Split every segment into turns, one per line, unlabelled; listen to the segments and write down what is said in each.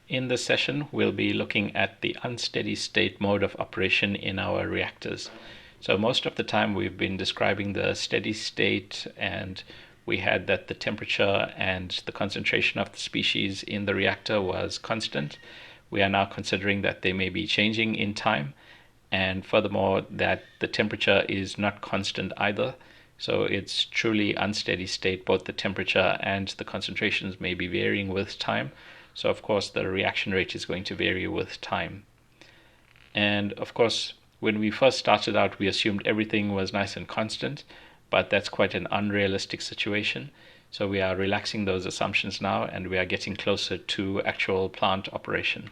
In this session, we'll be looking at the unsteady state mode of operation in our reactors. So most of the time we've been describing the steady state, and we had that the temperature and the concentration of the species in the reactor was constant. We are now considering that they may be changing in time, and furthermore that the temperature is not constant either. So it's truly unsteady state. Both the temperature and the concentrations may be varying with time. So of course the reaction rate is going to vary with time. And of course, when we first started out, we assumed everything was nice and constant, but that's quite an unrealistic situation. So we are relaxing those assumptions now, and we are getting closer to actual plant operation.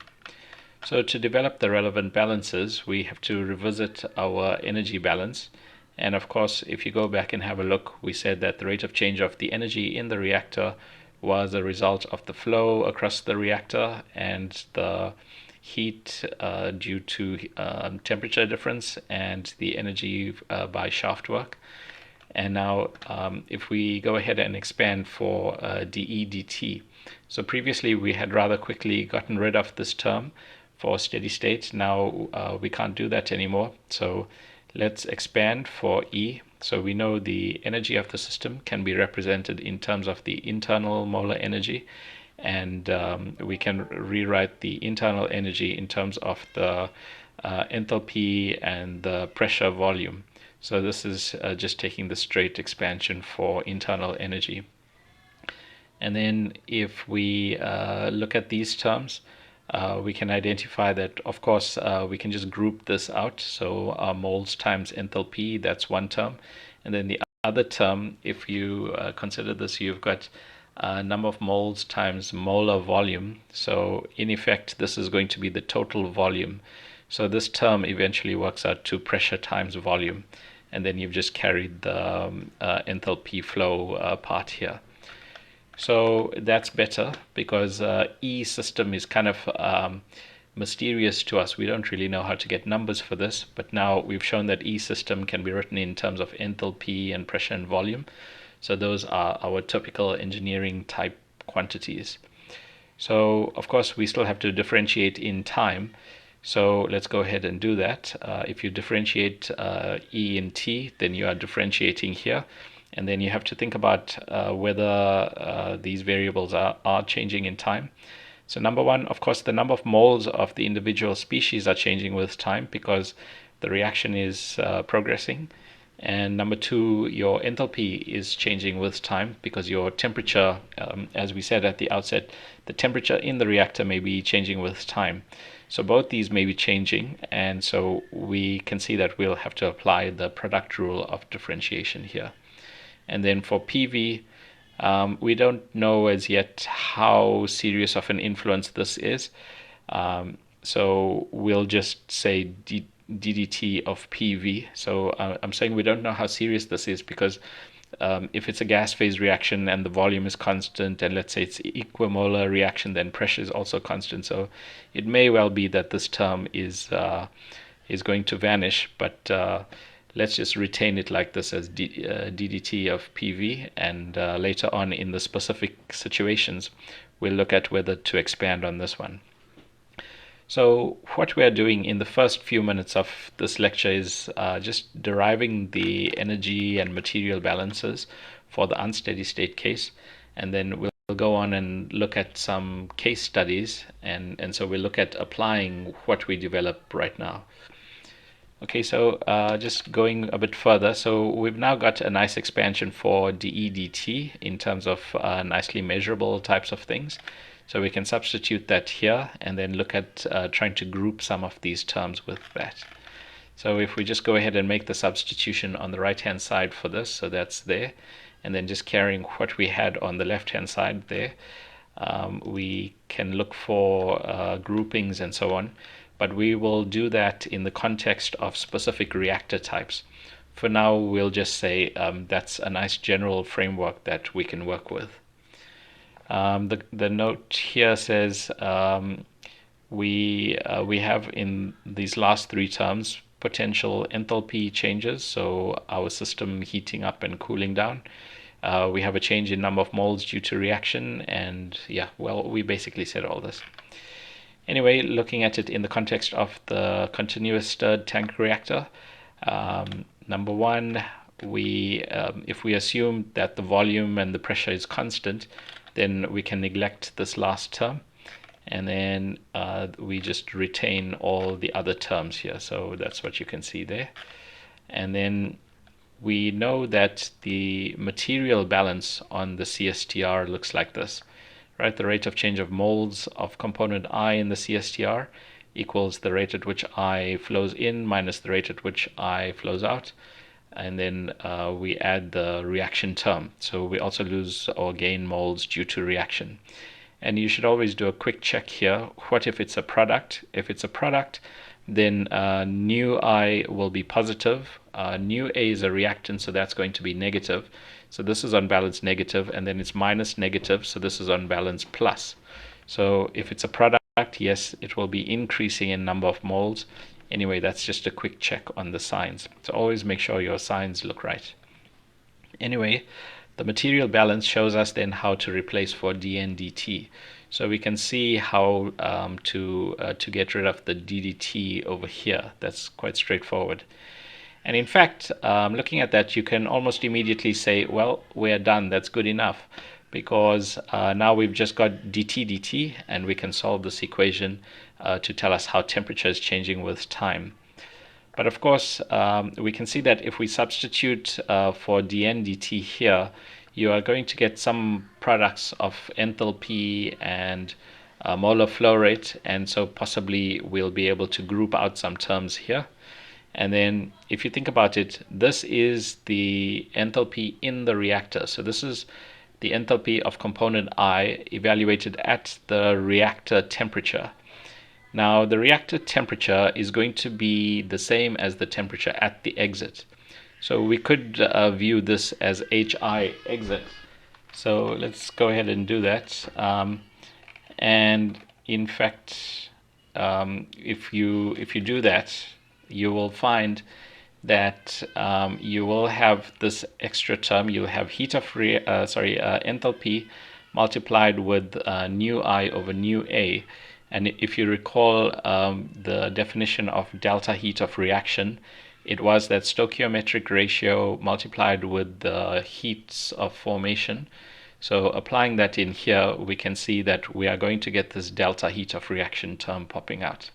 So to develop the relevant balances, we have to revisit our energy balance. And of course, if you go back and have a look, we said that the rate of change of the energy in the reactor was a result of the flow across the reactor and the heat due to temperature difference and the energy by shaft work. And now if we go ahead and expand for dE dt. So previously we had rather quickly gotten rid of this term for steady state. Now we can't do that anymore. So let's expand for E. So we know the energy of the system can be represented in terms of the internal molar energy, and we can rewrite the internal energy in terms of the enthalpy and the pressure volume. So this is just taking the straight expansion for internal energy. And then if we look at these terms, we can identify that, of course, we can just group this out. So moles times enthalpy, that's one term. And then the other term, if you consider this, you've got number of moles times molar volume. So in effect, this is going to be the total volume. So this term eventually works out to pressure times volume. And then you've just carried the enthalpy flow part here. So that's better because E system is kind of mysterious to us. We don't really know how to get numbers for this, but now we've shown that E system can be written in terms of enthalpy and pressure and volume. So those are our typical engineering type quantities. So of course we still have to differentiate in time. So let's go ahead and do that. If you differentiate E in T, then you are differentiating here. And then you have to think about whether these variables are changing in time. So number one, of course, the number of moles of the individual species are changing with time because the reaction is progressing. And number two, your enthalpy is changing with time because your temperature, as we said at the outset, the temperature in the reactor may be changing with time. So both these may be changing, and so we can see that we'll have to apply the product rule of differentiation here. And then for PV, we don't know as yet how serious of an influence this is. So we'll just say ddt of PV. So I'm saying we don't know how serious this is because if it's a gas phase reaction and the volume is constant, and let's say it's equimolar reaction, then pressure is also constant. So it may well be that this term is going to vanish, but let's just retain it like this as ddt of PV, and later on in the specific situations we'll look at whether to expand on this one. So what we are doing in the first few minutes of this lecture is just deriving the energy and material balances for the unsteady state case, and then we'll go on and look at some case studies, and so we'll look at applying what we develop right now. Okay, so just going a bit further, so we've now got a nice expansion for dE dt in terms of nicely measurable types of things. So we can substitute that here and then look at trying to group some of these terms with that. So if we just go ahead and make the substitution on the right-hand side for this, so that's there, and then just carrying what we had on the left-hand side there, we can look for groupings and so on. But we will do that in the context of specific reactor types. For now, we'll just say that's a nice general framework that we can work with. The note here says we have in these last three terms potential enthalpy changes, so our system heating up and cooling down. We have a change in number of moles due to reaction, and yeah, well, we basically said all this. Anyway, looking at it in the context of the continuous stirred tank reactor, number one, if we assume that the volume and the pressure is constant, then we can neglect this last term, and then we just retain all the other terms here. So that's what you can see there. And then we know that the material balance on the CSTR looks like this, right? The rate of change of moles of component I in the CSTR equals the rate at which I flows in minus the rate at which I flows out. And then we add the reaction term. So we also lose or gain moles due to reaction. And you should always do a quick check here. What if it's a product? If it's a product, then nu I will be positive. Nu A is a reactant, so that's going to be negative. So this is on balance negative, and then it's minus negative, so this is on balance plus. So if it's a product, yes, it will be increasing in number of moles. Anyway, that's just a quick check on the signs. So always make sure your signs look right. Anyway, the material balance shows us then how to replace for dN dt. So we can see how to get rid of the ddt over here. That's quite straightforward. And in fact, looking at that, you can almost immediately say, well, we're done. That's good enough, because now we've just got dt dt, and we can solve this equation to tell us how temperature is changing with time. But of course, we can see that if we substitute for dN dt here, you are going to get some products of enthalpy and molar flow rate, and so possibly we'll be able to group out some terms here. And then if you think about it, this is the enthalpy in the reactor. So this is the enthalpy of component I evaluated at the reactor temperature. Now, the reactor temperature is going to be the same as the temperature at the exit. So we could view this as HI exit. So let's go ahead and do that. And in fact, if you do that, you will find that you will have this extra term. You'll have heat of enthalpy multiplied with nu I over nu A. And if you recall the definition of delta heat of reaction, it was that stoichiometric ratio multiplied with the heats of formation. So applying that in here, we can see that we are going to get this delta heat of reaction term popping out.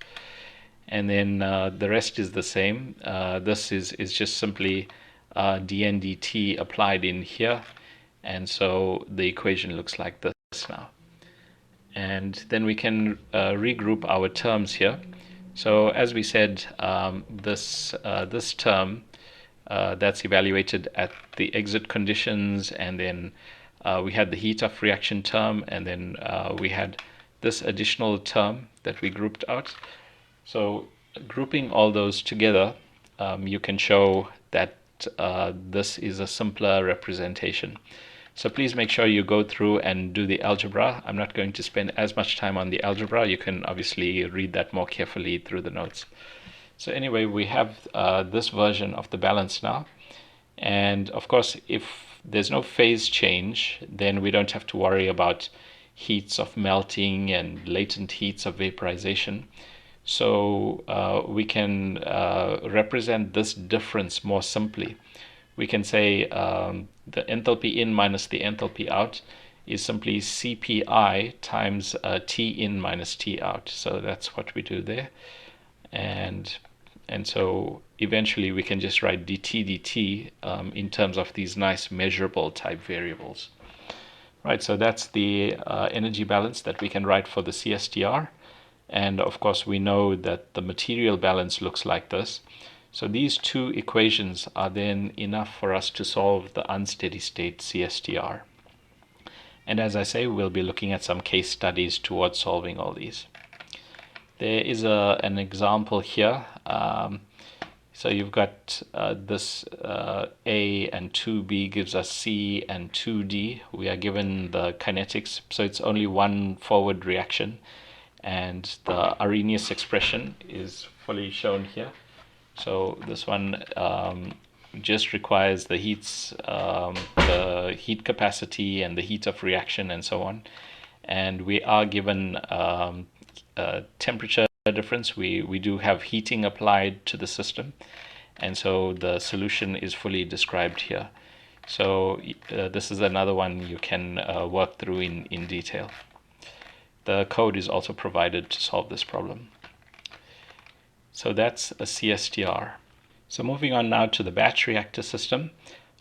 And then the rest is the same. This is just simply dN dt applied in here. And so the equation looks like this now. And then we can regroup our terms here. So as we said, this term that's evaluated at the exit conditions, and then we had the heat of reaction term, and then we had this additional term that we grouped out. So grouping all those together, you can show that this is a simpler representation. So please make sure you go through and do the algebra. I'm not going to spend as much time on the algebra. You can obviously read that more carefully through the notes. So anyway, we have this version of the balance now. And of course, if there's no phase change, then we don't have to worry about heats of melting and latent heats of vaporization. So we can represent this difference more simply. We can say the enthalpy in minus the enthalpy out is simply CPI times T in minus T out. So that's what we do there. And so eventually we can just write dt dt in terms of these nice measurable type variables. Right, so that's the energy balance that we can write for the CSTR. And of course, we know that the material balance looks like this. So these two equations are then enough for us to solve the unsteady state CSTR. And as I say, we'll be looking at some case studies towards solving all these. There is an example here. So you've got this A and 2B gives us C and 2D. We are given the kinetics, so it's only one forward reaction. And the Arrhenius expression is fully shown here. So this one just requires the heats, the heat capacity and the heat of reaction and so on. And we are given temperature difference. We do have heating applied to the system, and so the solution is fully described here. So this is another one you can work through in detail. The code is also provided to solve this problem. So that's a Cstr. So moving on now to the batch reactor system.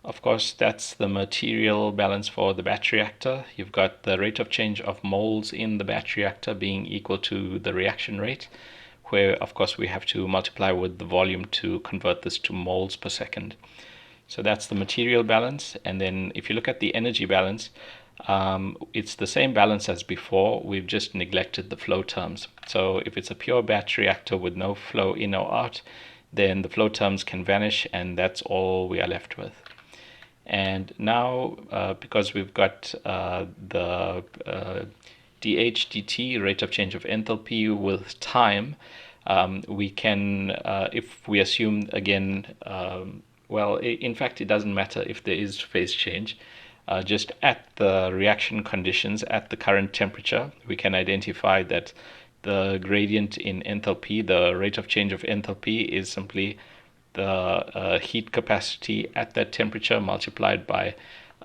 Of course, that's the material balance for the batch reactor. You've got the rate of change of moles in the batch reactor being equal to the reaction rate, where of course we have to multiply with the volume to convert this to moles per second. So that's the material balance. And then if you look at the energy balance, it's the same balance as before. We've just neglected the flow terms. So if it's a pure batch reactor with no flow in or out, then the flow terms can vanish, and that's all we are left with. And now, because we've got the dH dt, rate of change of enthalpy with time, we can, if we assume again, well, in fact, it doesn't matter if there is phase change. Just at the reaction conditions, at the current temperature, we can identify that the gradient in enthalpy, the rate of change of enthalpy, is simply the heat capacity at that temperature multiplied by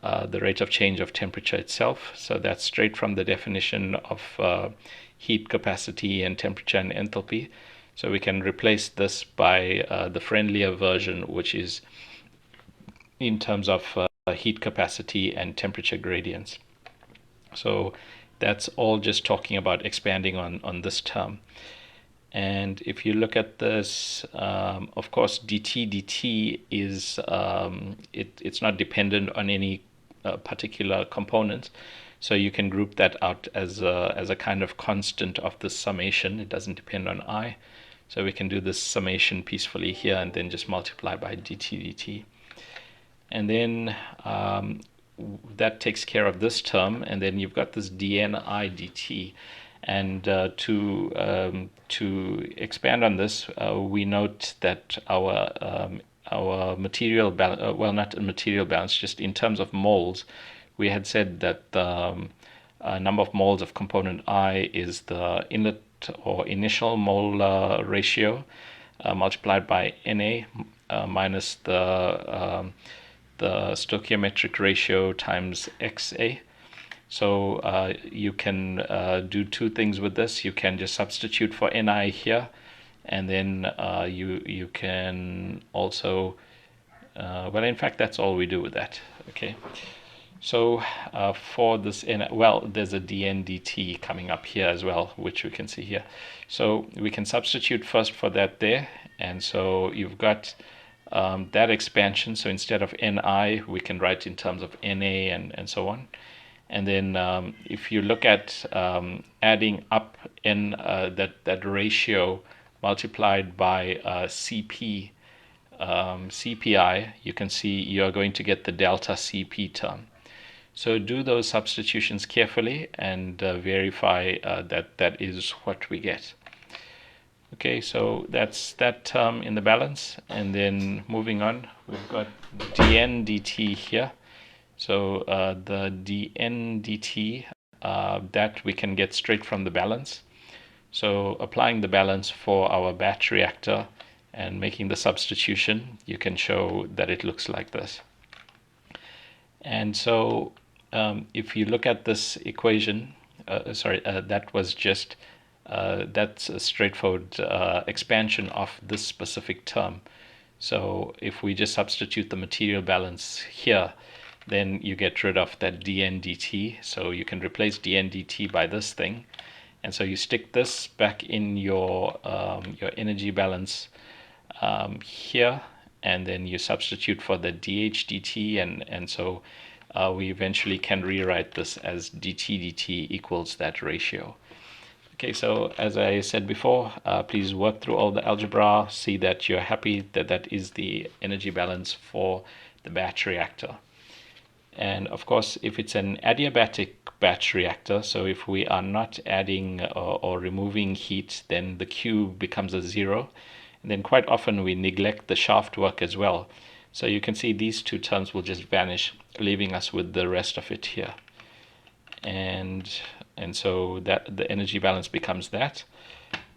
the rate of change of temperature itself. So that's straight from the definition of heat capacity and temperature and enthalpy. So we can replace this by the friendlier version, which is in terms of heat capacity and temperature gradients. So that's all just talking about expanding on this term. And if you look at this, of course, dt is it's not dependent on any particular component, so you can group that out as a kind of constant of the summation. It doesn't depend on I, so we can do this summation peacefully here and then just multiply by dt. And then that takes care of this term, and then you've got this dni dt. And to expand on this, we note that our material balance, well, not a material balance, just in terms of moles, we had said that the number of moles of component I is the inlet or initial mole ratio multiplied by Na minus the stoichiometric ratio times Xa. So you can do two things with this. You can just substitute for Ni here, and then you can also, well, in fact, that's all we do with that. Okay. So for this, well, there's a dn dt coming up here as well, which we can see here. So we can substitute first for that there, and so you've got that expansion. So instead of Ni, we can write in terms of Na and so on. And then if you look at adding up in that ratio multiplied by CP, CPI, you can see you're going to get the delta CP term. So do those substitutions carefully and verify that that is what we get. Okay, so that's that term in the balance. And then moving on, we've got dn dt here. So the dn dt, that we can get straight from the balance. So applying the balance for our batch reactor and making the substitution, you can show that it looks like this. And so if you look at this equation, that was just, that's a straightforward expansion of this specific term. So if we just substitute the material balance here, then you get rid of that dn dt. So you can replace dn dt by this thing. And so you stick this back in your energy balance here, and then you substitute for the dH dt, and so we eventually can rewrite this as dt dt equals that ratio. Okay, so as I said before, please work through all the algebra, see that you're happy that that is the energy balance for the batch reactor. And of course, if it's an adiabatic batch reactor, so if we are not adding or removing heat, then the Q becomes a 0. And then quite often we neglect the shaft work as well. So you can see these two terms will just vanish, leaving us with the rest of it here. And and so that the energy balance becomes that.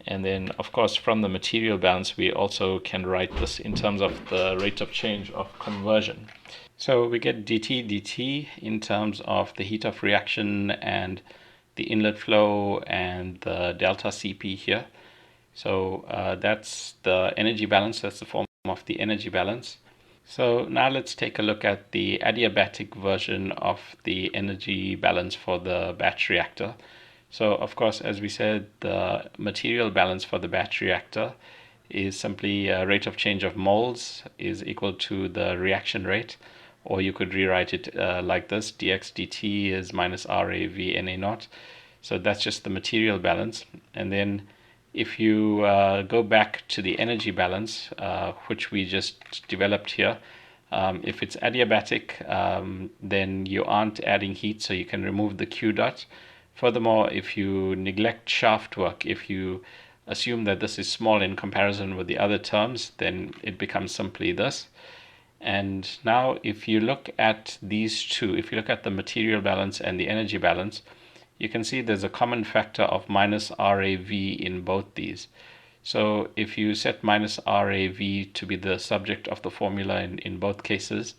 And then, of course, from the material balance, we also can write this in terms of the rate of change of conversion. So we get dt in terms of the heat of reaction and the inlet flow and the delta Cp here. So that's the energy balance. That's the form of the energy balance. So now let's take a look at the adiabatic version of the energy balance for the batch reactor. So of course, as we said, the material balance for the batch reactor is simply a rate of change of moles is equal to the reaction rate, or you could rewrite it like this: dx dt is minus Ra V Na naught. So that's just the material balance. And then if you go back to the energy balance, which we just developed here, if it's adiabatic, then you aren't adding heat, so you can remove the Q dot. Furthermore, if you neglect shaft work, if you assume that this is small in comparison with the other terms, then it becomes simply this. And now if you look at these two, if you look at the material balance and the energy balance, you can see there's a common factor of minus RAV in both these. So if you set minus RAV to be the subject of the formula in both cases,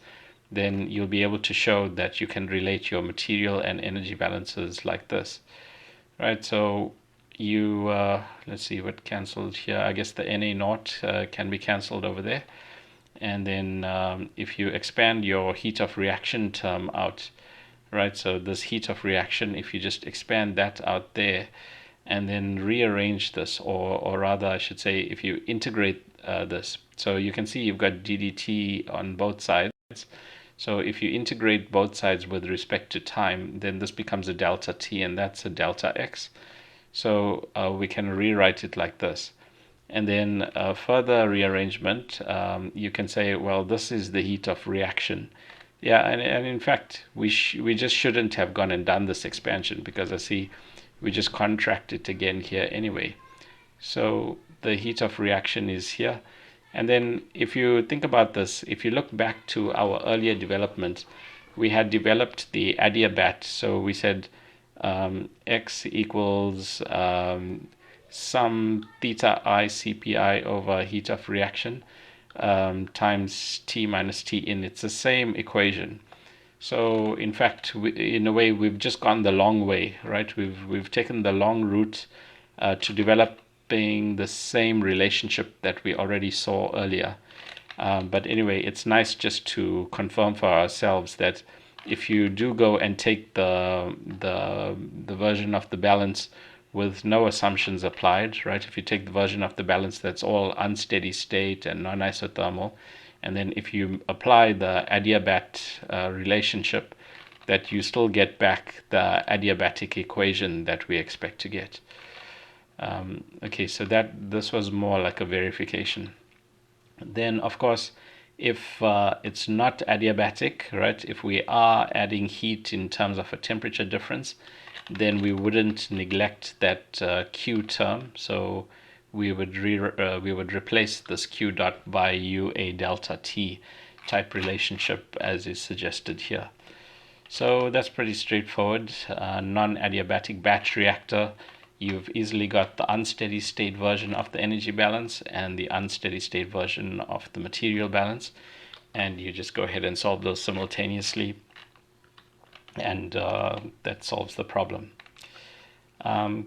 then you'll be able to show that you can relate your material and energy balances like this, right? So you, let's see what cancelled here. I guess the Na naught can be cancelled over there. And then if you expand your heat of reaction term out, right? So this heat of reaction, if you just expand that out there and then rearrange this, or rather I should say, if you integrate this, so you can see you've got ddt on both sides. So if you integrate both sides with respect to time, then this becomes a delta t, and that's a delta x. So we can rewrite it like this. And then further rearrangement, you can say, well, this is the heat of reaction. Yeah, and in fact, we just shouldn't have gone and done this expansion, because I see we just contract it again here anyway. So the heat of reaction is here. And then if you think about this, if you look back to our earlier development, we had developed the Adiabat. So we said x equals some theta I Cpi over heat of reaction times T minus T in. It's the same equation. So in fact, in a way, we've just gone the long way, right? We've taken the long route to developing the same relationship that we already saw earlier. But anyway, it's nice just to confirm for ourselves that if you do go and take the version of the balance with no assumptions applied, right? If you take the version of the balance that's all unsteady state and non-isothermal, and then if you apply the adiabat relationship, that you still get back the adiabatic equation that we expect to get. Okay, so this was more like a verification. Then, of course, if it's not adiabatic, right, if we are adding heat in terms of a temperature difference, then we wouldn't neglect that Q term. So we would replace this Q dot by UA delta T type relationship as is suggested here. So that's pretty straightforward. Non-adiabatic batch reactor, you've easily got the unsteady state version of the energy balance and the unsteady state version of the material balance, and you just go ahead and solve those simultaneously, and that solves the problem.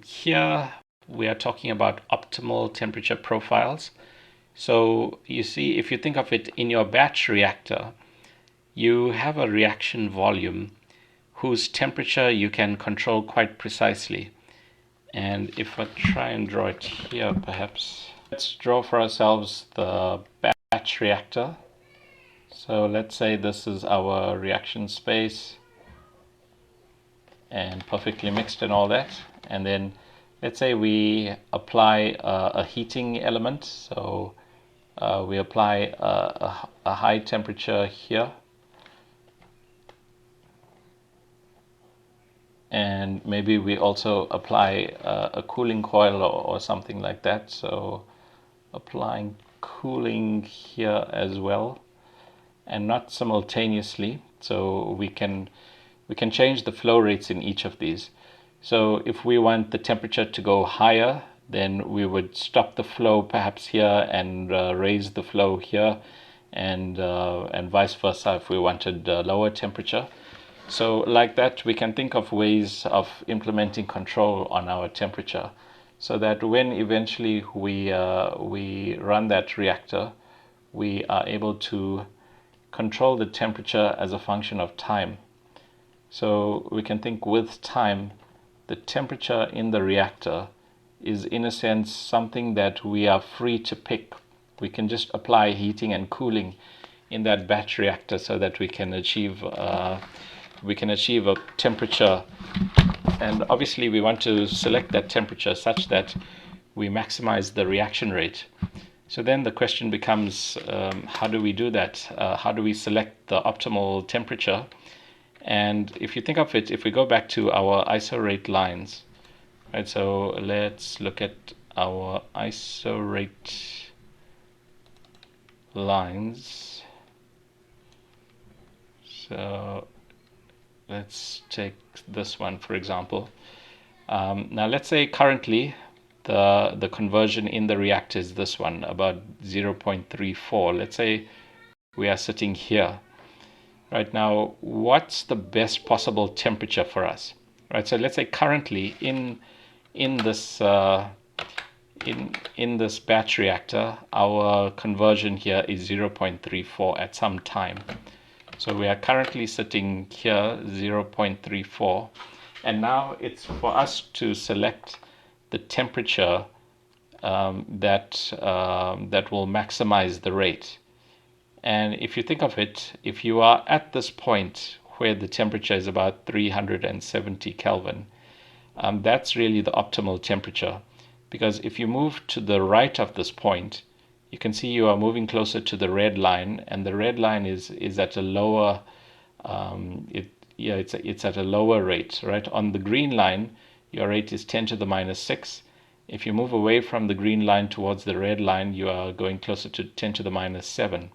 Here we are talking about optimal temperature profiles. So you see, if you think of it in your batch reactor, you have a reaction volume whose temperature you can control quite precisely. And if I try and draw it here, perhaps, let's draw for ourselves the batch reactor. So let's say this is our reaction space and perfectly mixed and all that. And then let's say we apply a heating element. So we apply a high temperature here, and maybe we also apply a cooling coil or something like that. So applying cooling here as well, and not simultaneously. So we can change the flow rates in each of these. So if we want the temperature to go higher, then we would stop the flow perhaps here and raise the flow here, and vice versa if we wanted a lower temperature. So like that, we can think of ways of implementing control on our temperature, so that when eventually we run that reactor, we are able to control the temperature as a function of time. So we can think with time, the temperature in the reactor is in a sense something that we are free to pick. We can just apply heating and cooling in that batch reactor so that we can achieve a temperature, and obviously we want to select that temperature such that we maximize the reaction rate. So then the question becomes, how do we do that? How do we select the optimal temperature? And if you think of it, if we go back to our ISO rate lines, right? So let's look at our ISO rate lines. So let's take this one, for example. Now let's say currently the conversion in the reactor is this one, about 0.34. Let's say we are sitting here. Right now, what's the best possible temperature for us? Right, so let's say currently in this in this batch reactor, our conversion here is 0.34 at some time. So we are currently sitting here 0.34, and now it's for us to select the temperature that will maximize the rate. And if you think of it, if you are at this point where the temperature is about 370 Kelvin, that's really the optimal temperature. Because if you move to the right of this point, you can see you are moving closer to the red line, and the red line is at a lower it's at a lower rate, right? On the green line, your rate is 10 to the minus 6. If you move away from the green line towards the red line, you are going closer to 10 to the minus 7.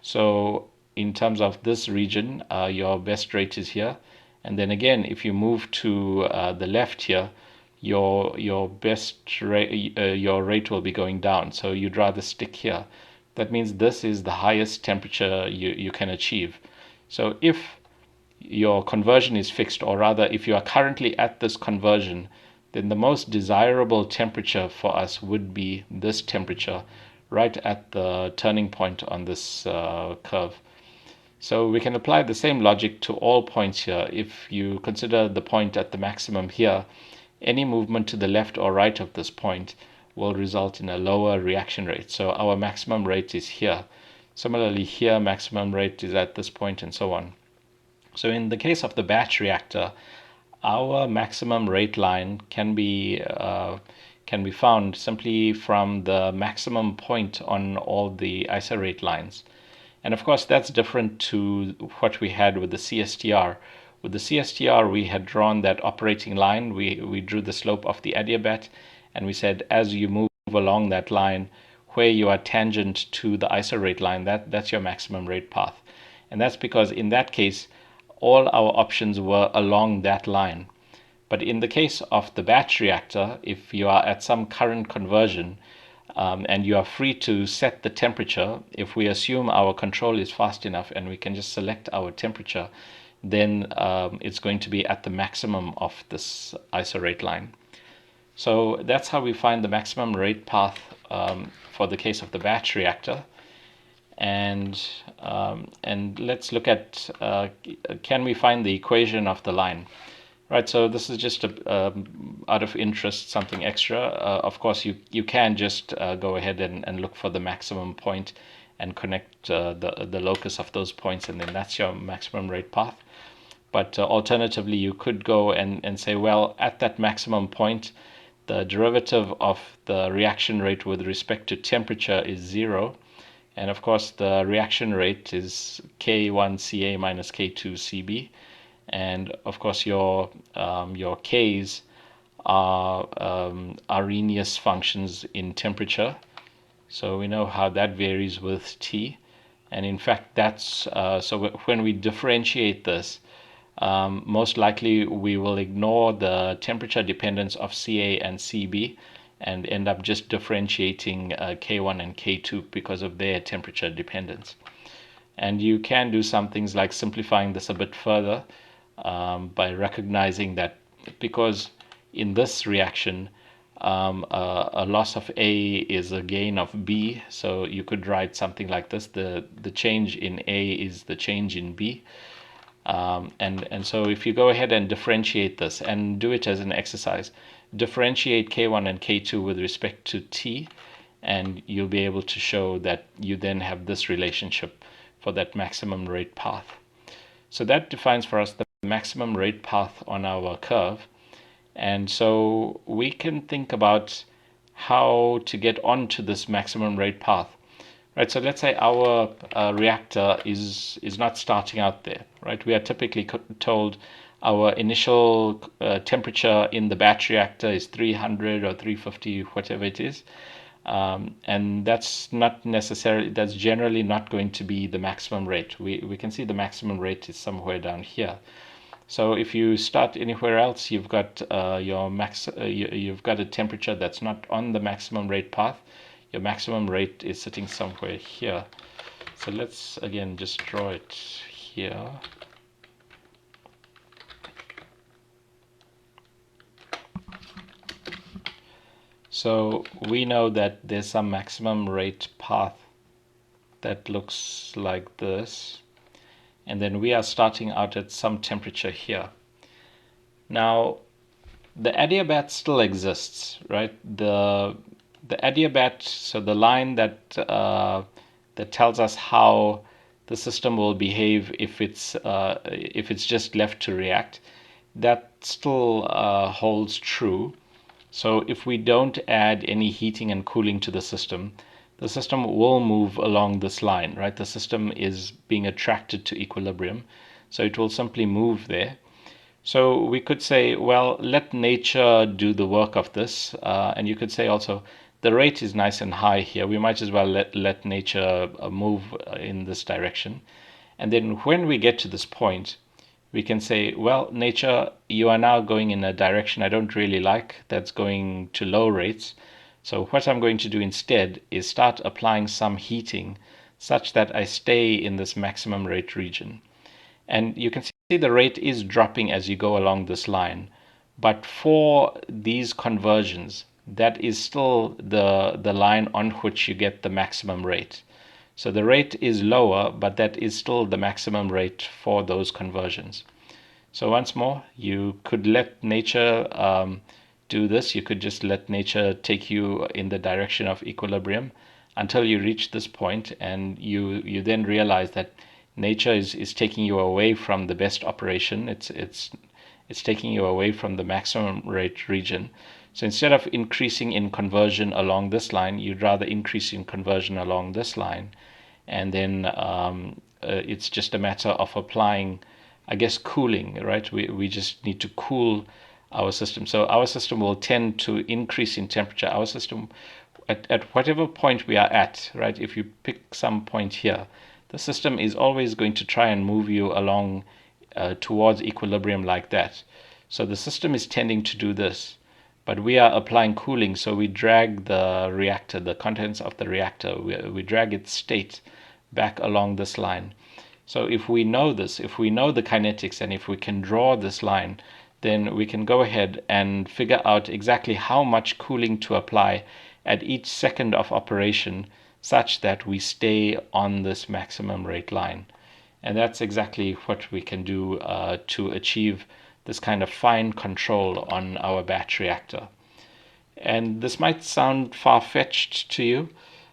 So in terms of this region, your best rate is here. And then again, if you move to the left here, your best rate, your rate will be going down. So you'd rather stick here. That means this is the highest temperature you can achieve. So if your conversion is fixed, or rather if you are currently at this conversion, then the most desirable temperature for us would be this temperature right at the turning point on this curve. So we can apply the same logic to all points here. If you consider the point at the maximum here, any movement to the left or right of this point will result in a lower reaction rate. So our maximum rate is here. Similarly here, maximum rate is at this point, and so on. So in the case of the batch reactor, our maximum rate line can be found simply from the maximum point on all the ISO rate lines. And of course, that's different to what we had with the Cstr. With the Cstr, we had drawn that operating line. We drew the slope of the adiabat, and we said as you move along that line, where you are tangent to the ISO rate line, that's your maximum rate path. And that's because in that case, all our options were along that line. But in the case of the batch reactor, if you are at some current conversion and you are free to set the temperature, if we assume our control is fast enough and we can just select our temperature, then it's going to be at the maximum of this ISO rate line. So that's how we find the maximum rate path for the case of the batch reactor. And let's look at can we find the equation of the line? Right, so this is just out of interest, something extra. Of course, you can just go ahead and look for the maximum point and connect the locus of those points, and then that's your maximum rate path. But alternatively, you could go and say, well, at that maximum point, the derivative of the reaction rate with respect to temperature is 0. And of course, the reaction rate is K1Ca minus K2Cb. And of course, your K's are Arrhenius functions in temperature. So we know how that varies with T. And in fact, that's so when we differentiate this, most likely we will ignore the temperature dependence of Ca and Cb and end up just differentiating K1 and K2 because of their temperature dependence. And you can do some things like simplifying this a bit further by recognizing that because in this reaction a loss of A is a gain of B, so you could write something like this: the change in A is the change in B. And so if you go ahead and differentiate this and do it as an exercise, differentiate K1 and K2 with respect to T, and you'll be able to show that you then have this relationship for that maximum rate path. So that defines for us the maximum rate path on our curve. And so we can think about how to get onto this maximum rate path. Right, so let's say our reactor is not starting out there, right? We are typically told our initial temperature in the batch reactor is 300 or 350, whatever it is. And that's generally not going to be the maximum rate. We can see the maximum rate is somewhere down here. So if you start anywhere else, you've got you've got a temperature that's not on the maximum rate path. Your maximum rate is sitting somewhere here. So let's again just draw it here. So we know that there's some maximum rate path that looks like this. And then we are starting out at some temperature here. Now, the adiabat still exists, right? The adiabat, so the line that that tells us how the system will behave if it's just left to react, that still holds true. So if we don't add any heating and cooling to the system will move along this line, right? The system is being attracted to equilibrium, so it will simply move there. So we could say, well, let nature do the work of this. And you could say also, the rate is nice and high here. We might as well let nature move in this direction. And then when we get to this point, we can say, well, nature, you are now going in a direction I don't really like, that's going to low rates. So what I'm going to do instead is start applying some heating such that I stay in this maximum rate region. And you can see the rate is dropping as you go along this line. But for these conversions, that is still the line on which you get the maximum rate. So the rate is lower, but that is still the maximum rate for those conversions. So once more, you could let nature do this. You could just let nature take you in the direction of equilibrium until you reach this point, and you then realize that nature is taking you away from the best operation. It's taking you away from the maximum rate region. So instead of increasing in conversion along this line, you'd rather increase in conversion along this line. And then it's just a matter of applying, I guess, cooling, right? We just need to cool our system. So our system will tend to increase in temperature. Our system, at whatever point we are at, right? If you pick some point here, the system is always going to try and move you along towards equilibrium like that. So the system is tending to do this, but we are applying cooling, so we drag the reactor, the contents of the reactor, we drag its state back along this line. So if we know this, if we know the kinetics, and if we can draw this line, then we can go ahead and figure out exactly how much cooling to apply at each second of operation such that we stay on this maximum rate line. And that's exactly what we can do to achieve this kind of fine control on our batch reactor. And this might sound far-fetched to you,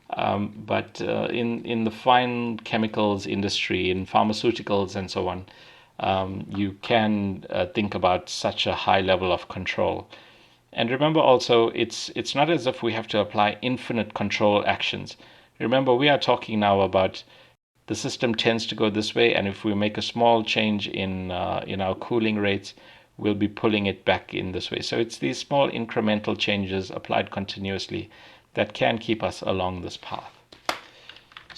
but in the fine chemicals industry, in pharmaceuticals and so on, you can think about such a high level of control. And remember also, it's not as if we have to apply infinite control actions. Remember, we are talking now about the system tends to go this way, and if we make a small change in our cooling rates, we'll be pulling it back in this way. So it's these small incremental changes applied continuously that can keep us along this path.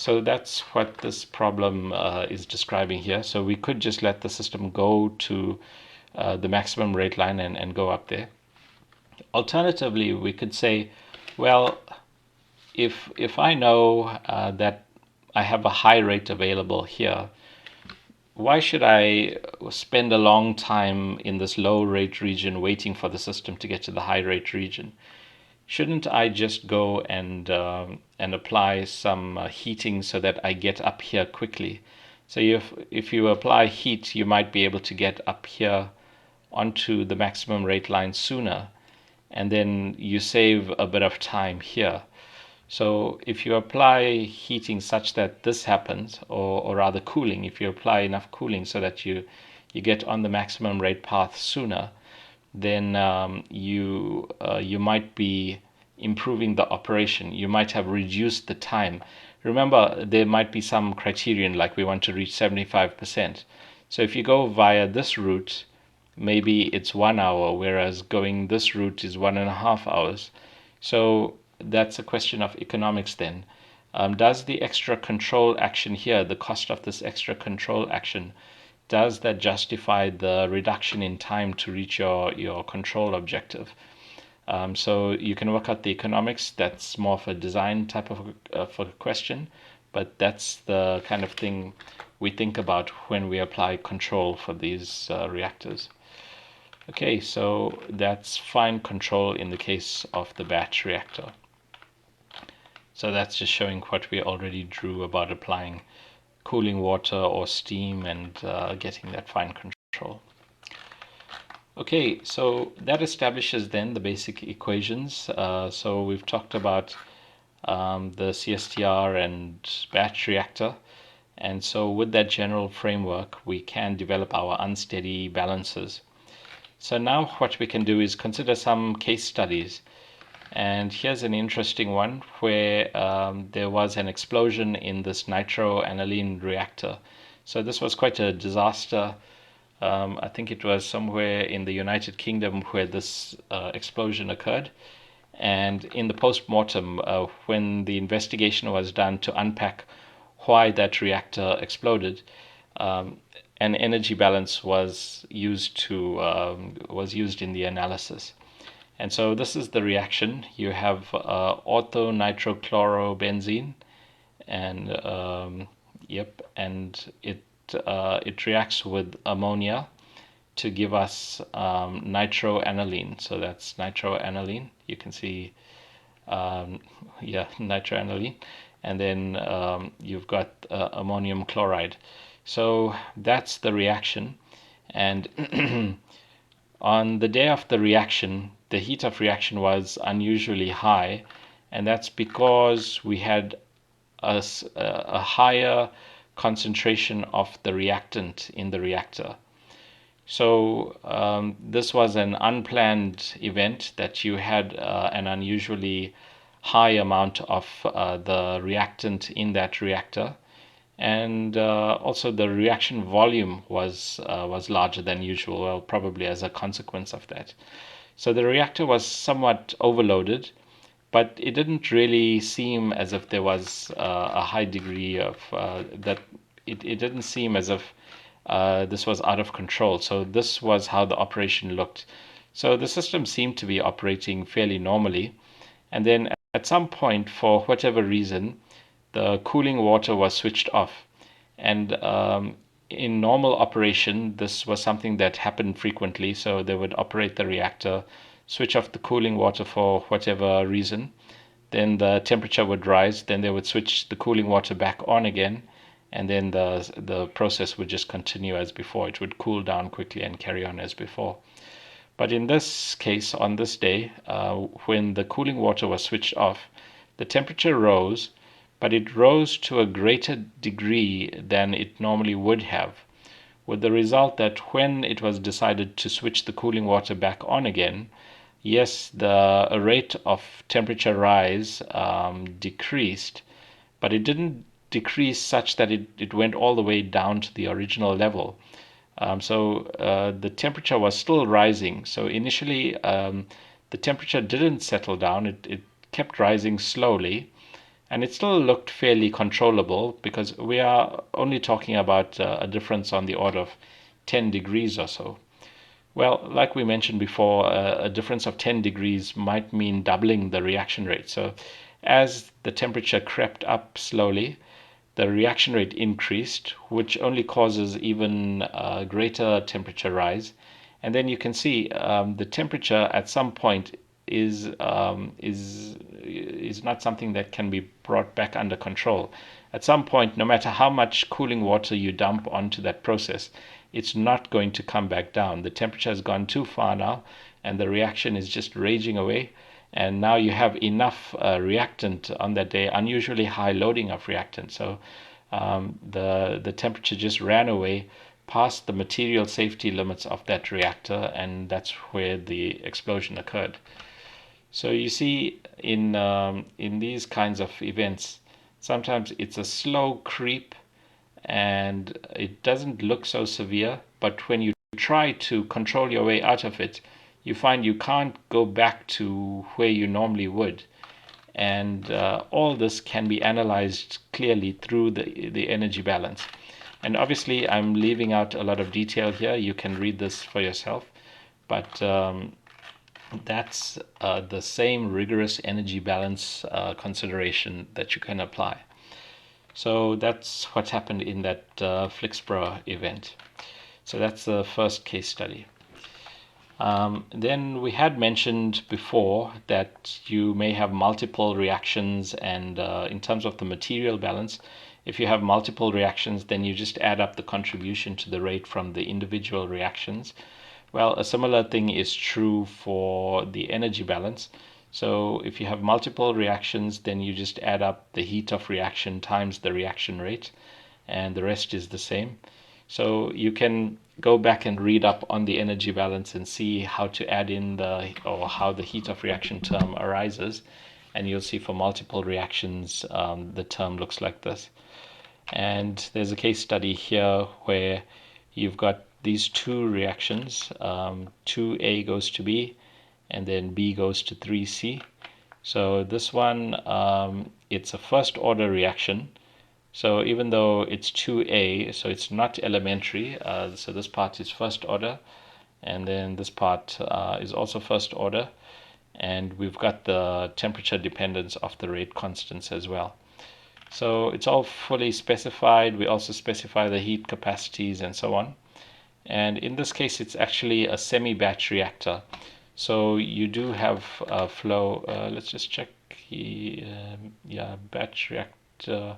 So that's what this problem is describing here. So we could just let the system go to the maximum rate line and go up there. Alternatively, we could say, well, if I know that I have a high rate available here, why should I spend a long time in this low rate region waiting for the system to get to the high rate region? Shouldn't I just go and apply some heating so that I get up here quickly? So if you apply heat, you might be able to get up here onto the maximum rate line sooner, and then you save a bit of time here. So if you apply heating such that this happens, or rather cooling, if you apply enough cooling so that you get on the maximum rate path sooner, then you might be improving the operation. You might have reduced the time. Remember, there might be some criterion, like we want to reach 75%. So if you go via this route, maybe it's 1 hour, whereas going this route is 1.5 hours. So that's a question of economics then. Does the extra control action here, the cost of this extra control action, does that justify the reduction in time to reach your control objective? So you can work out the economics. That's more of a design type of a question, but that's the kind of thing we think about when we apply control for these reactors. Okay, so that's fine control in the case of the batch reactor. So that's just showing what we already drew about applying cooling water or steam and getting that fine control. Okay, so that establishes then the basic equations. So we've talked about the Cstr and batch reactor. And so with that general framework, we can develop our unsteady balances. So now what we can do is consider some case studies. And here's an interesting one where there was an explosion in this nitroaniline reactor. So this was quite a disaster. I think it was somewhere in the United Kingdom where this explosion occurred. And in the post-mortem, when the investigation was done to unpack why that reactor exploded, an energy balance was used in the analysis. And so this is the reaction. You have orthonitrochlorobenzene, and and it reacts with ammonia to give us nitroaniline. So that's nitroaniline. You can see, nitroaniline, and then you've got ammonium chloride. So that's the reaction, and on the day of the reaction, the heat of reaction was unusually high, and that's because we had a higher concentration of the reactant in the reactor. So this was an unplanned event, that you had an unusually high amount of the reactant in that reactor, and also the reaction volume was larger than usual, well, probably as a consequence of that. So the reactor was somewhat overloaded, but it didn't really seem as if there was a high degree of that. It didn't seem as if this was out of control. So this was how the operation looked. So the system seemed to be operating fairly normally, and then at some point, for whatever reason, the cooling water was switched off. And in normal operation, this was something that happened frequently. So they would operate the reactor, switch off the cooling water for whatever reason. Then the temperature would rise. Then they would switch the cooling water back on again. And then the process would just continue as before. It would cool down quickly and carry on as before. But in this case, on this day, when the cooling water was switched off, the temperature rose, but it rose to a greater degree than it normally would have, with the result that when it was decided to switch the cooling water back on again, yes, the rate of temperature rise decreased, but it didn't decrease such that it went all the way down to the original level. So the temperature was still rising. So initially, the temperature didn't settle down. It kept rising slowly. And it still looked fairly controllable because we are only talking about a difference on the order of 10 degrees or so. Well, like we mentioned before, a difference of 10 degrees might mean doubling the reaction rate. So as the temperature crept up slowly, the reaction rate increased, which only causes even a greater temperature rise. And then you can see the temperature at some point is not something that can be brought back under control. At some point, no matter how much cooling water you dump onto that process, it's not going to come back down. The temperature has gone too far now, and the reaction is just raging away. And now you have enough reactant on that day, unusually high loading of reactant. So the temperature just ran away past the material safety limits of that reactor, and that's where the explosion occurred. So you see, in these kinds of events, sometimes it's a slow creep, and it doesn't look so severe. But when you try to control your way out of it, you find you can't go back to where you normally would. And all this can be analyzed clearly through the energy balance. And obviously, I'm leaving out a lot of detail here. You can read this for yourself. But that's the same rigorous energy balance consideration that you can apply. So that's what happened in that Flixborough event. So that's the first case study. Then we had mentioned before that you may have multiple reactions, and in terms of the material balance, if you have multiple reactions, then you just add up the contribution to the rate from the individual reactions. Well, a similar thing is true for the energy balance. So if you have multiple reactions, then you just add up the heat of reaction times the reaction rate, and the rest is the same. So you can go back and read up on the energy balance and see how to add in how the heat of reaction term arises, and you'll see for multiple reactions the term looks like this. And there's a case study here where you've got these two reactions. 2A goes to B, and then B goes to 3C. So this one, it's a first order reaction. So even though it's 2A, so it's not elementary. So this part is first order, and then this part is also first order. And we've got the temperature dependence of the rate constants as well. So it's all fully specified. We also specify the heat capacities and so on. And in this case, it's actually a semi-batch reactor. So you do have a flow. Let's just check. Yeah, batch reactor.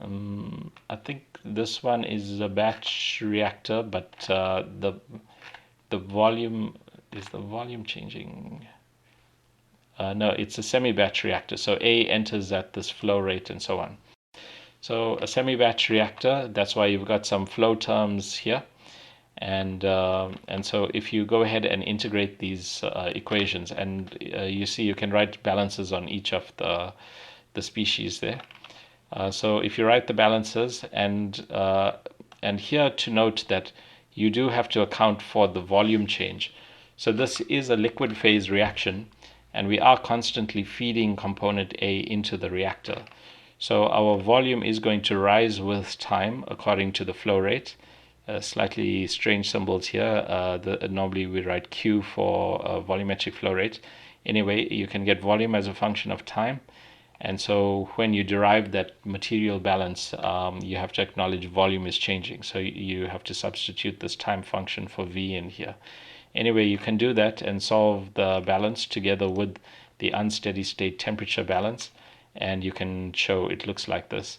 I think this one is a batch reactor, but the volume is the volume changing. No, it's a semi-batch reactor. So A enters at this flow rate and so on. So a semi-batch reactor. That's why you've got some flow terms here. And so if you go ahead and integrate these equations, and you see you can write balances on each of the species there. So if you write the balances, and here to note that you do have to account for the volume change. So this is a liquid phase reaction, and we are constantly feeding component A into the reactor. So our volume is going to rise with time according to the flow rate. Slightly strange symbols here. Normally we write Q for volumetric flow rate. Anyway, you can get volume as a function of time. And so when you derive that material balance, you have to acknowledge volume is changing. So you have to substitute this time function for V in here. Anyway, you can do that and solve the balance together with the unsteady state temperature balance. And you can show it looks like this.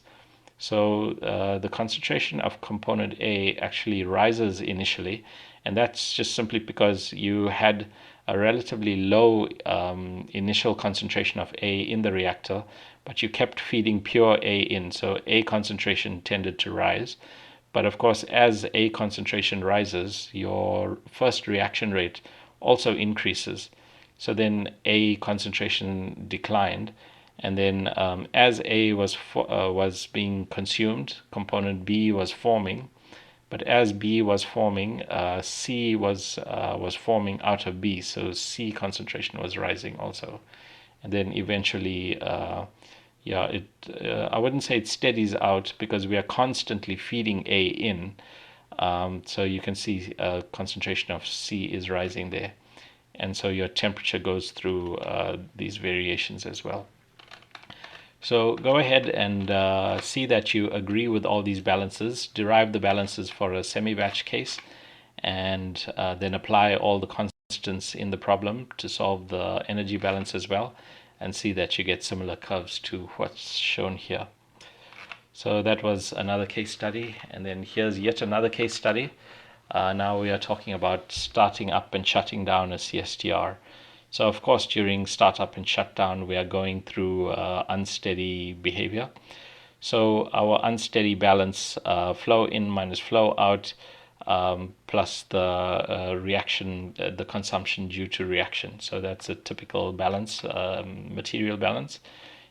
So the concentration of component A actually rises initially, and that's just simply because you had a relatively low initial concentration of A in the reactor, but you kept feeding pure A in, so A concentration tended to rise. But of course, as A concentration rises, your first reaction rate also increases. So then A concentration declined, and then as A was being consumed, component B was forming. But as B was forming, C was forming out of B, so C concentration was rising also. And then eventually yeah, I wouldn't say it steadies out because we are constantly feeding A in. So you can see concentration of C is rising there. And so your temperature goes through these variations as well. So go ahead and see that you agree with all these balances, derive the balances for a semi-batch case, and then apply all the constants in the problem to solve the energy balance as well, and see that you get similar curves to what's shown here. So that was another case study, and then here's yet another case study. Now we are talking about starting up and shutting down a Cstr. So of course during startup and shutdown we are going through unsteady behavior. So our unsteady balance, flow in minus flow out, plus the reaction, the consumption due to reaction. So that's a typical balance, material balance.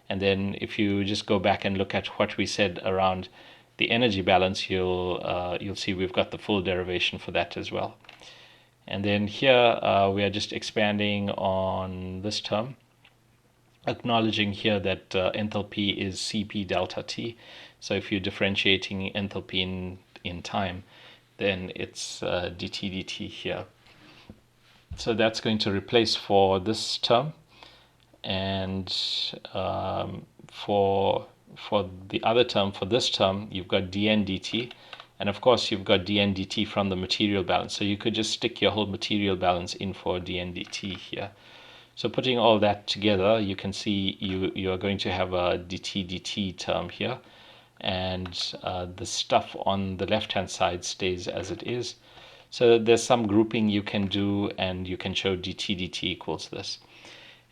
And then if you just go back and look at what we said around the energy balance, you'll see we've got the full derivation for that as well. And then here we are just expanding on this term, acknowledging here that enthalpy is Cp delta T. So if you're differentiating enthalpy in time, then it's dt dt here. So that's going to replace for this term, and for the other term, for this term, you've got dn dt, and of course you've got dn dt from the material balance. So you could just stick your whole material balance in for dn dt here. So putting all that together, you can see you are going to have a dt dt term here, and the stuff on the left hand side stays as it is. So there's some grouping you can do, and you can show dt dt equals this.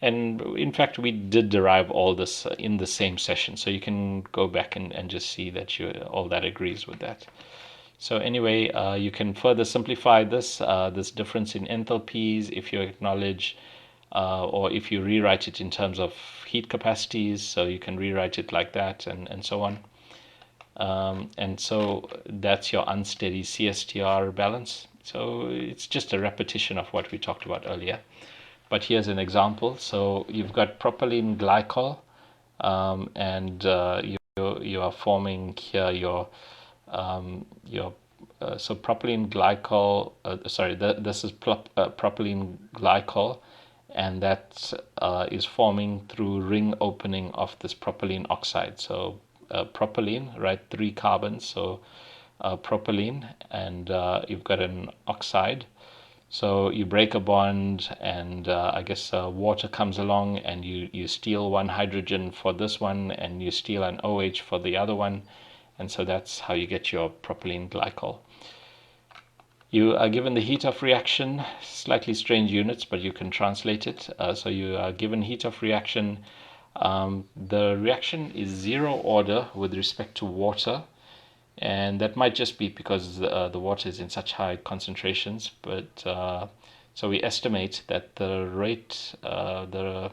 And in fact, we did derive all this in the same session, so you can go back and just see that all that agrees with that. So anyway, you can further simplify this difference in enthalpies if you acknowledge, or if you rewrite it in terms of heat capacities, so you can rewrite it like that, and so on. And so that's your unsteady Cstr balance. So it's just a repetition of what we talked about earlier. But here's an example. So you've got propylene glycol, and you are forming here your so propylene glycol. This is propylene glycol, and that is forming through ring opening of this propylene oxide. So propylene, right? 3 carbons. So propylene, and you've got an oxide. So you break a bond, and I guess water comes along, and you steal one hydrogen for this one, and you steal an OH for the other one, and so that's how you get your propylene glycol. You are given the heat of reaction, slightly strange units, but you can translate it. So you are given heat of reaction. The reaction is 0 order with respect to water, and that might just be because the water is in such high concentrations. But so we estimate that the rate, the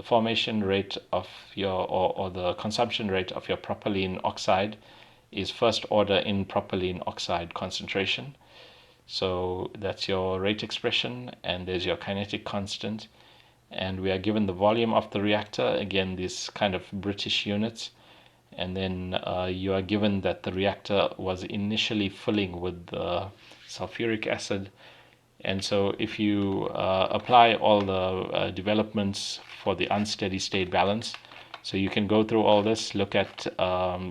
formation rate of your, or the consumption rate of your propylene oxide is first order in propylene oxide concentration. So that's your rate expression, and there's your kinetic constant, and we are given the volume of the reactor, again these kind of British units. And then you are given that the reactor was initially filling with sulfuric acid. And so if you apply all the developments for the unsteady state balance, so you can go through all this, look at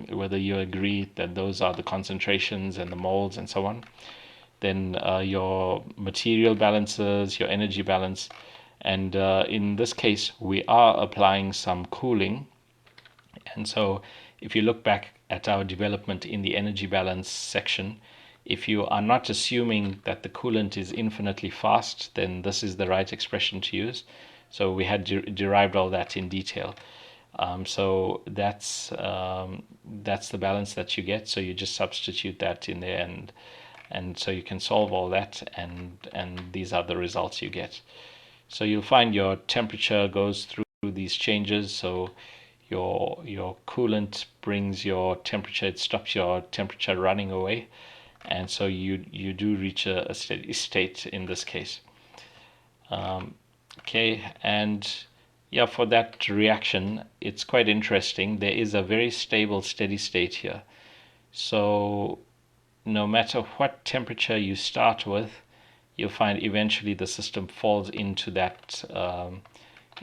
whether you agree that those are the concentrations and the moles and so on. Then your material balances, your energy balance. And in this case, we are applying some cooling. And so if you look back at our development in the energy balance section, if you are not assuming that the coolant is infinitely fast, then this is the right expression to use. So we had derived all that in detail. So that's the balance that you get. So you just substitute that in there, and so you can solve all that, and these are the results you get. So you'll find your temperature goes through these changes. So your coolant brings your temperature, it stops your temperature running away, and so you do reach a steady state in this case. Okay, and Yeah, for that reaction, it's quite interesting. There is a very stable steady state here. So no matter what temperature you start with, you'll find eventually the system falls into that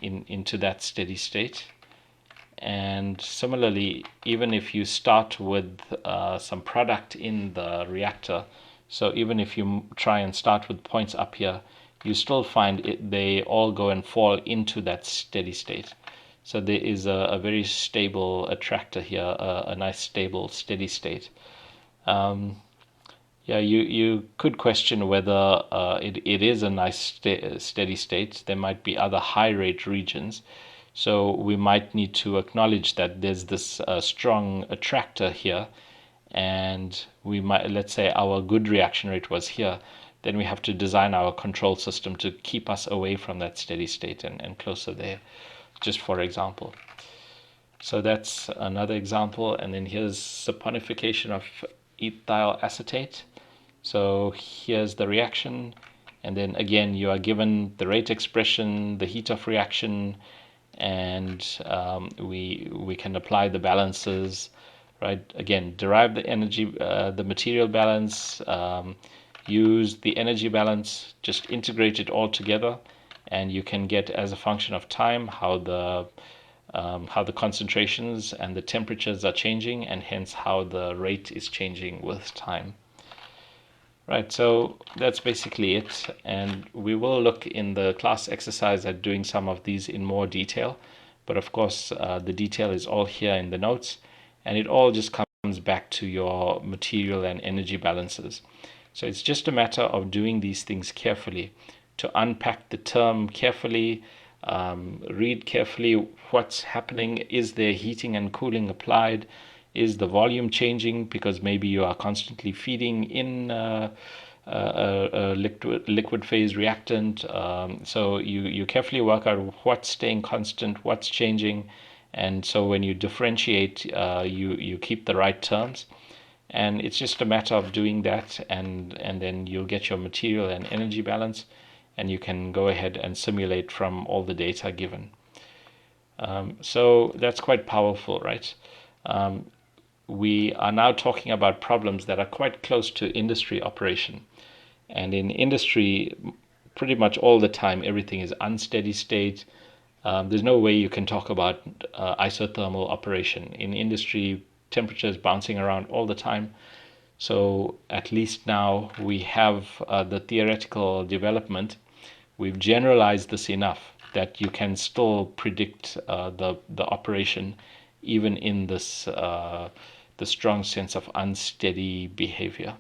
into that steady state. And similarly, even if you start with some product in the reactor, so even if you try and start with points up here, you still find they all go and fall into that steady state. So there is a very stable attractor here, a nice stable steady state. Yeah, you could question whether it is a nice steady state. There might be other high rate regions. So we might need to acknowledge that there's this strong attractor here, and we might, let's say our good reaction rate was here, then we have to design our control system to keep us away from that steady state and closer there, just for example. So that's another example. And then here's saponification of ethyl acetate. So here's the reaction, and then again you are given the rate expression, the heat of reaction, and we can apply the balances, right? Again, derive the energy, the material balance, use the energy balance, just integrate it all together, and you can get, as a function of time, how the concentrations and the temperatures are changing, and hence how the rate is changing with time. Right, so that's basically it, and we will look in the class exercise at doing some of these in more detail, but of course the detail is all here in the notes, and it all just comes back to your material and energy balances. So it's just a matter of doing these things carefully, to unpack the term carefully, read carefully what's happening. Is there heating and cooling applied? Is the volume changing because maybe you are constantly feeding in a liquid phase reactant? So you carefully work out what's staying constant, what's changing, and so when you differentiate, you keep the right terms. And it's just a matter of doing that, and then you'll get your material and energy balance, and you can go ahead and simulate from all the data given. So that's quite powerful, right? We are now talking about problems that are quite close to industry operation. And in industry, pretty much all the time, everything is unsteady state. There's no way you can talk about isothermal operation. In industry, temperatures bouncing around all the time. So at least now we have the theoretical development. We've generalized this enough that you can still predict the operation even in this the strong sense of unsteady behavior.